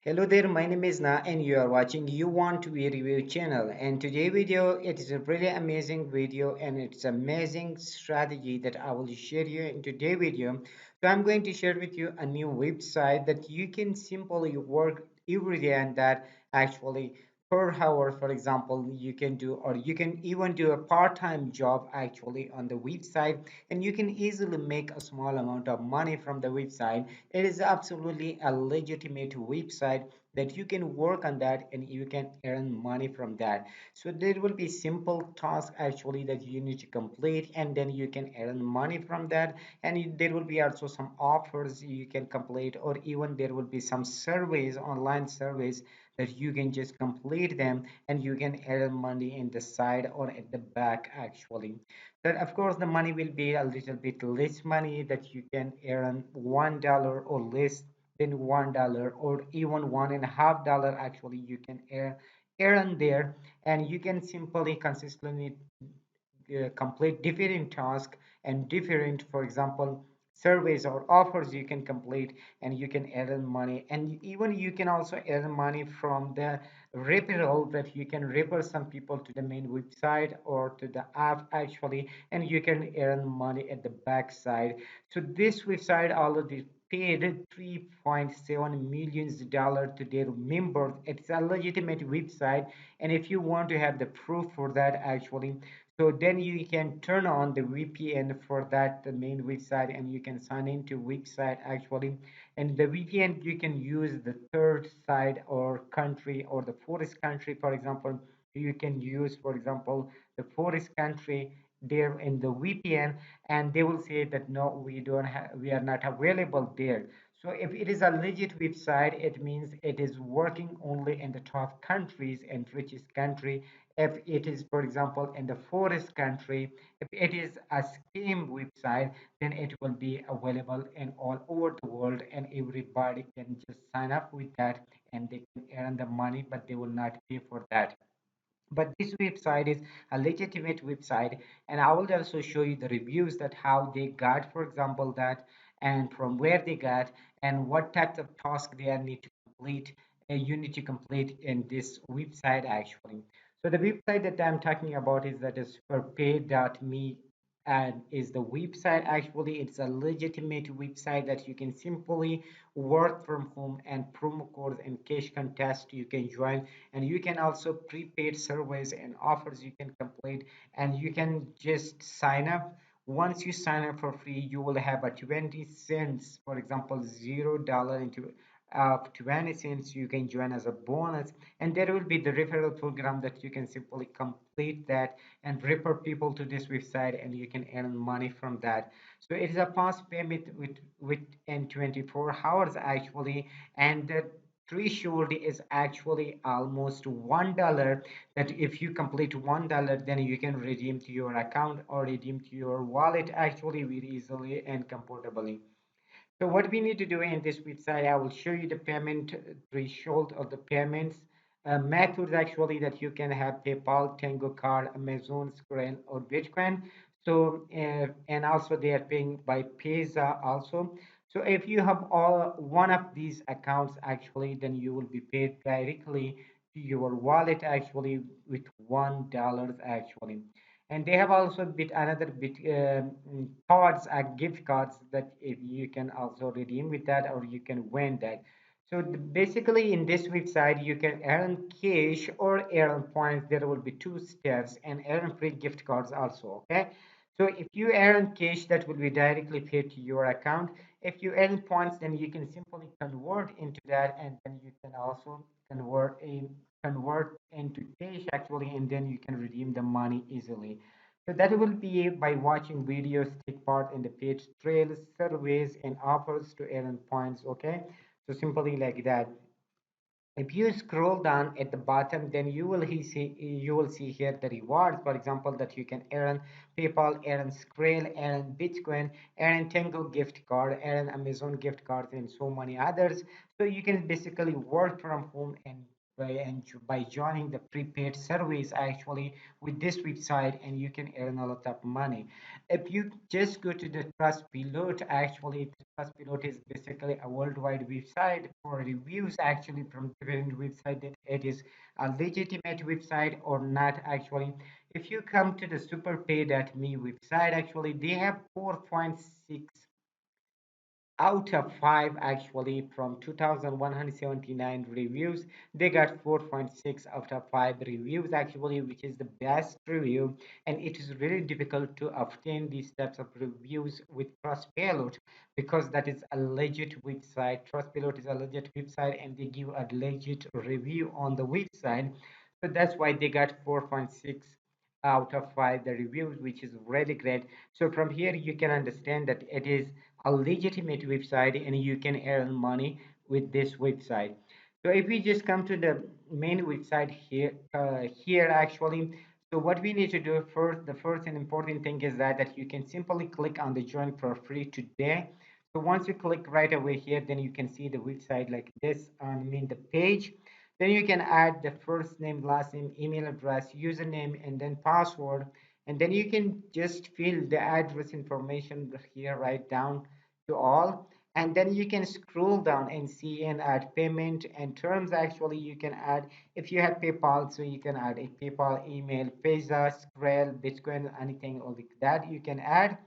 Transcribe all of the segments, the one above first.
Hello there, my name is Na and you are watching You Want to Be Review channel, and today video it is a really amazing video and it's amazing strategy that I will share you in today video. So I'm going to share with you a new website that you can simply work every day and that actually per hour, for example, you can do, or you can even do a part-time job actually on the website, and you can easily make a small amount of money from the website. It is absolutely a legitimate website that you can work on that and you can earn money from that. So there will be simple tasks actually that you need to complete, and then you can earn money from that. And there will be also some offers you can complete, or even there will be some surveys, online surveys, that you can just complete them and you can earn money in the side or at the back actually. But of course the money will be a little bit less money, that you can earn $1 or less than $1, or even $1.50 actually you can earn there. And you can simply consistently complete different tasks and different, for example, surveys or offers you can complete, and you can earn money. And even you can also earn money from the referral, that you can refer some people to the main website or to the app actually, and you can earn money at the back side. So this website already paid $3.7 million to their members. It's a legitimate website, and if you want to have the proof for that actually, so then you can turn on the VPN for that the main website, and you can sign into website actually. And the VPN you can use the third side or country or the forest country, for example. You can use, for example, the forest country there in the VPN, and they will say that no, we don't have, we are not available there. So if it is a legit website, it means it is working only in the top countries and richest country. If it is, for example, in the forest country, if it is a scheme website, then it will be available in all over the world, and everybody can just sign up with that and they can earn the money, but they will not pay for that. But this website is a legitimate website, and I will also show you the reviews, that how they got, for example, that, and from where they got, and what types of tasks they need to complete, you need to complete in this website actually. So the website that I'm talking about is that is pay.me, and is the website actually. It's a legitimate website that you can simply work from home, and promo codes and cash contest you can join, and you can also prepaid surveys and offers you can complete, and you can just sign up. Once you sign up for free, you will have a 20 cents, for example, $0 into 20 cents you can join as a bonus. And there will be the referral program that you can simply complete that and refer people to this website, and you can earn money from that. So it is a fast payment within 24 hours actually, and the threshold is actually almost $1, that if you complete $1, then you can redeem to your account or redeem to your wallet actually very easily and comfortably. So what we need to do in this website, I will show you the payment threshold of the payments methods actually, that you can have PayPal, Tango Card, Amazon, Skrill, or Bitcoin. So and also they are paying by Payza also. So if you have all one of these accounts actually, then you will be paid directly to your wallet actually with $1 actually. And they have also bit another bit cards, gift cards, that if you can also redeem with that, or you can win that. So basically in this website you can earn cash or earn points. There will be two steps, and earn free gift cards also. Okay, so if you earn cash, that will be directly paid to your account. If you earn points, then you can simply convert into that, and then you can also convert into cash actually, and then you can redeem the money easily. So that will be by watching videos, take part in the page trails, surveys, and offers to earn points. Okay, so simply like that. If you scroll down at the bottom, then you will see here the rewards, for example, that you can earn PayPal, earn Skrill, earn Bitcoin, earn Tango gift card, earn Amazon gift cards, and so many others. So you can basically work from home and right? And by joining the prepaid service actually with this website, and you can earn a lot of money. If you just go to the Trust Pilot, actually, Trust Pilot is basically a worldwide website for reviews actually from different websites that it is a legitimate website or not actually. If you come to the superpay.me website, actually, they have 4.6 out of 5 actually from 2179 reviews. They got 4.6 out of 5 reviews actually, which is the best review. And it is really difficult to obtain these types of reviews with Trustpilot because that is a legit website. Trustpilot is a legit website and they give a legit review on the website. So that's why they got 4.6 out of 5 the reviews, which is really great. So from here you can understand that it is a legitimate website and you can earn money with this website. So if we just come to the main website here actually, so what we need to do first, the first and important thing is that you can simply click on the join for free today. So once you click right away here, then you can see the website like this on the page. Then you can add the first name, last name, email address, username, and then password. And then you can just fill the address information here right down to all. And then you can scroll down and see and add payment and terms. Actually, you can add if you have PayPal, so you can add a PayPal, email, Visa, Skrill, Bitcoin, anything like that you can add.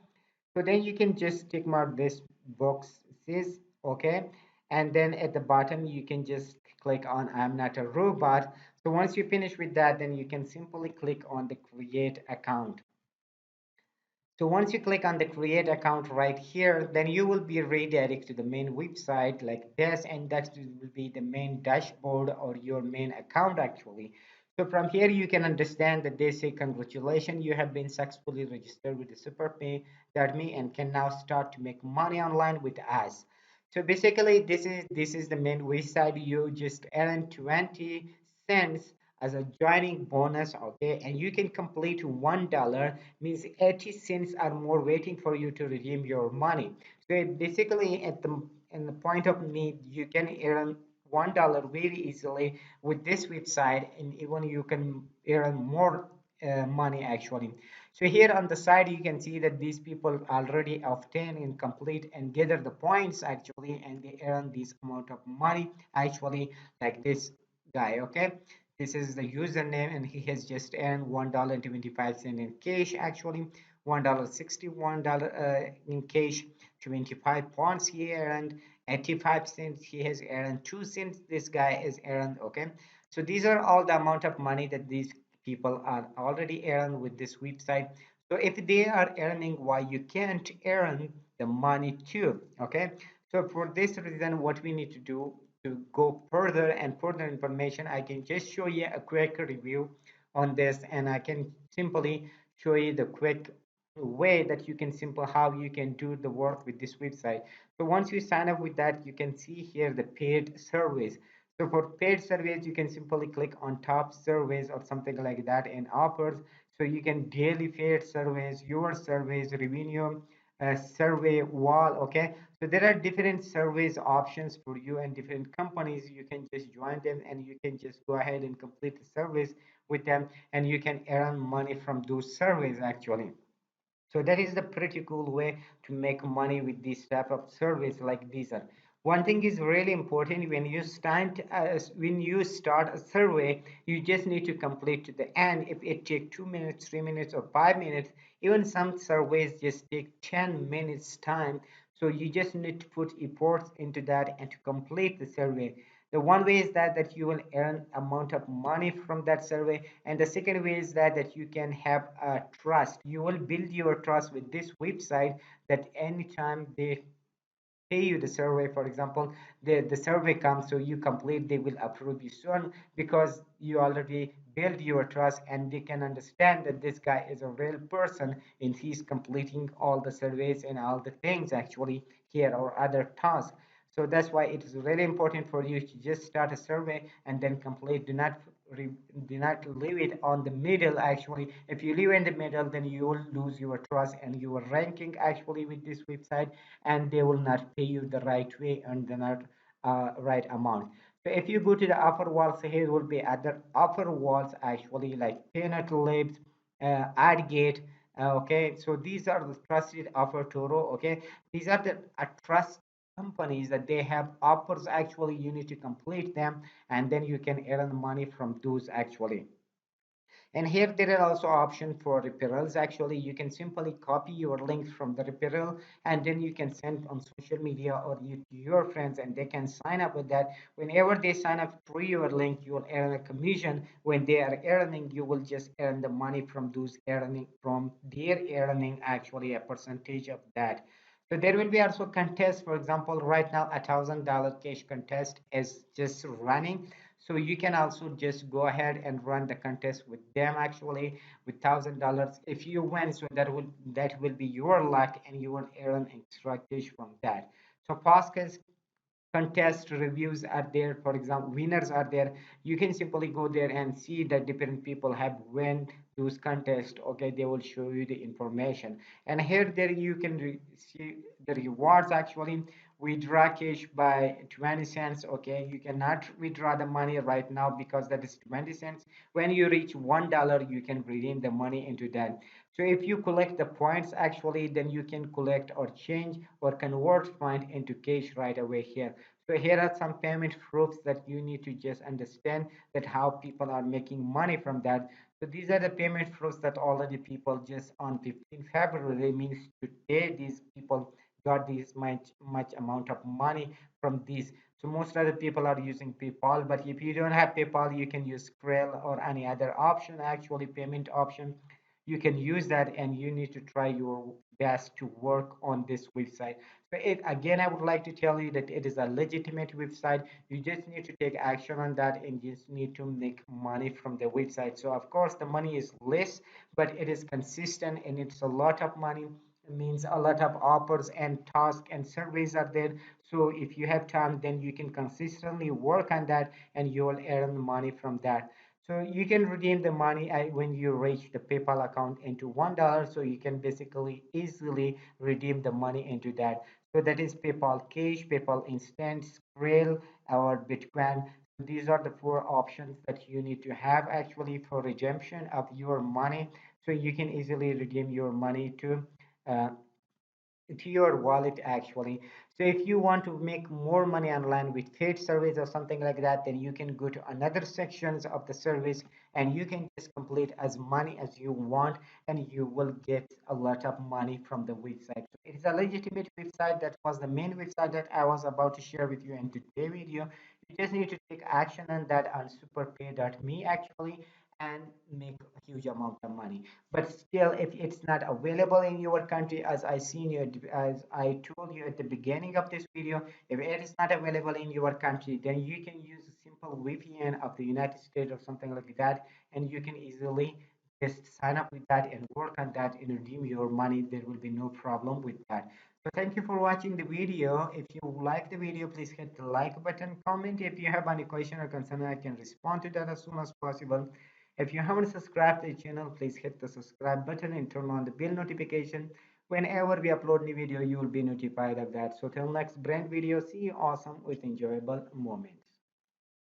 So then you can just tick mark this boxes, okay? And then at the bottom, you can just click on I'm not a robot. So once you finish with that, then you can simply click on the create account. So once you click on the create account right here, then you will be redirected to the main website like this, and that will be the main dashboard or your main account actually. So from here, you can understand that they say, congratulations, you have been successfully registered with the SuperPay.me and can now start to make money online with us. So basically, this is the main website. You just earn 20 cents as a joining bonus, okay? And you can complete $1 means 80 cents are more waiting for you to redeem your money. So basically at the in the point of need, you can earn $1 very easily with this website, and even you can earn more money actually. So here on the side, you can see that these people already obtain and complete and gather the points actually, and they earn this amount of money actually, like this guy, okay? This is the username, and he has just earned $1.25 in cash actually, $1.61 in cash, 25 points he earned, 85 cents he has earned, 2 cents this guy has earned, okay? So these are all the amount of money that these people are already earned with this website. So if they are earning, why you can't earn the money too, okay? So for this reason, what we need to do to go further and further information, I can just show you a quick review on this, and I can simply show you the quick way that you can simple how you can do the work with this website. So once you sign up with that, you can see here the paid service. So for paid service, you can simply click on top service or something like that and offers. So you can daily paid service, your service, revenue, survey wall, okay? So there are different service options for you and different companies. You can just join them and you can just go ahead and complete the service with them, and you can earn money from those surveys actually. So that is the pretty cool way to make money with this type of service like these are. One thing is really important when you start a survey, you just need to complete to the end. If it takes 2 minutes, 3 minutes, or 5 minutes, even some surveys just take 10 minutes time. So you just need to put efforts into that and to complete the survey. The one way is that you will earn amount of money from that survey, and the second way is that you can have a trust. You will build your trust with this website that anytime they pay you the survey, for example, the survey comes, so you complete, they will approve you soon because you already build your trust and they can understand that this guy is a real person and he's completing all the surveys and all the things actually here or other tasks. So that's why it is really important for you to just start a survey and then complete. Do not leave it on the middle actually. If you leave in the middle, then you will lose your trust and your ranking actually with this website, and they will not pay you the right way and the not right amount. So if you go to the upper walls, here will be other upper walls actually like Peanut Labs, AdGate. Okay, so these are the trusted upper Toro. Okay, these are the trust companies that they have offers. Actually, you need to complete them, and then you can earn money from those actually. And here there are also option for referrals. Actually, you can simply copy your links from the referral and then you can send on social media or to your friends and they can sign up with that. Whenever they sign up through your link, you will earn a commission. When they are earning, you will just earn the money from those earning from their earning actually a percentage of that. So there will be also contest. For example, right now $1,000 cash contest is just running. So you can also just go ahead and run the contest with them actually with $1,000. If you win, so that will be your luck and you will earn extra cash from that. So podcast contest reviews are there. For example, winners are there. You can simply go there and see that different people have won those contests. Okay, they will show you the information, and here there you can see the rewards actually. Withdraw cash by 20 cents. Okay, you cannot withdraw the money right now because that is 20 cents. When you reach $1, you can redeem the money into that. So if you collect the points actually, then you can collect or change or convert point into cash right away here. So here are some payment proofs that you need to just understand that how people are making money from that. So these are the payment proofs that already people just on 15 February means today these people got this much amount of money from these. So most of the people are using PayPal, but if you don't have PayPal, you can use Skrill or any other option, actually payment option. You can use that and you need to try your best to work on this website. So it again, I would like to tell you that it is a legitimate website. You just need to take action on that and just need to make money from the website. So of course the money is less, but it is consistent and it's a lot of money. It means a lot of offers and tasks and surveys are there. So if you have time, then you can consistently work on that and you will earn money from that. So you can redeem the money when you reach the PayPal account into $1. So you can basically easily redeem the money into that. So that is PayPal Cash, PayPal Instant, Skrill, or Bitcoin. So these are the four options that you need to have actually for redemption of your money. So you can easily redeem your money uh, to your wallet actually. So if you want to make more money online with paid service or something like that, then you can go to another sections of the service and you can just complete as many as you want and you will get a lot of money from the website. So it is a legitimate website. That was the main website that I was about to share with you in today's video. You just need to take action on that on superpay.me actually and make a huge amount of money. But still, if it's not available in your country, as I told you at the beginning of this video, if it is not available in your country, then you can use a simple VPN of the United States or something like that, and you can easily just sign up with that and work on that and redeem your money. There will be no problem with that. So thank you for watching the video. If you like the video, please hit the like button, comment. If you have any question or concern, I can respond to that as soon as possible. If you haven't subscribed to the channel, please hit the subscribe button and turn on the bell notification. Whenever we upload new video, you will be notified of that. So till next brand video, see you awesome with enjoyable moment.